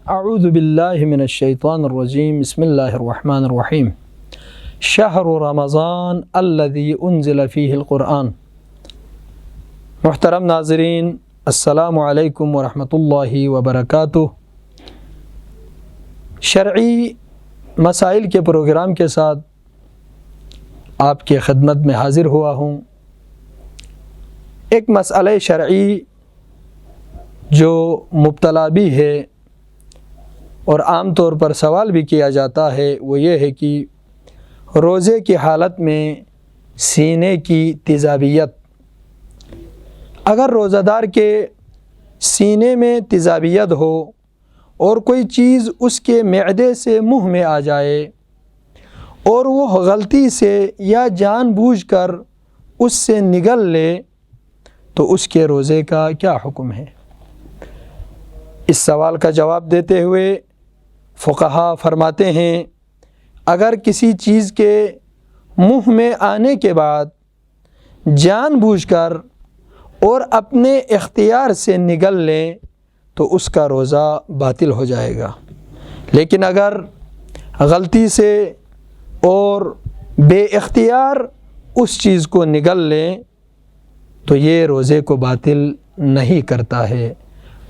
अऊज़ु बिल्लाहि मिनश्शैतानिर्रजीम बिस्मिल्लाहिर्रहमानिर्रहीम शहरु रमज़ान अल्लज़ी उन्ज़िल फ़ीहिल क़ुरआन। मुहतरम नाज़रीन, अस्सलामु अलैकुम वरहमतुल्लाहि वबरकातुह। शरई मसाइल के प्रोग्राम के साथ आपके खिदमत में हाज़िर हुआ हूँ। एक मसला शरई जो मुब्तला भी है और आम तौर पर सवाल भी किया जाता है, वो ये है कि रोज़े की हालत में सीने की तेज़ाबियत, अगर रोज़ादार के सीने में तेज़ाबियत हो और कोई चीज़ उसके मैदे से मुँह में आ जाए और वो गलती से या जानबूझकर उससे निगल ले, तो उसके रोज़े का क्या हुक्म है। इस सवाल का जवाब देते हुए फ़ुक़हा फरमाते हैं, अगर किसी चीज़ के मुँह में आने के बाद जानबूझकर और अपने इख्तियार से निगल लें तो उसका रोज़ा बातिल हो जाएगा। लेकिन अगर गलती से और बेइख्तियार उस चीज़ को निगल लें तो ये रोज़े को बातिल नहीं करता है।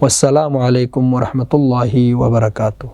वस्सलामु अलैकुम वरहमतुल्लाहि वबरकातुहू।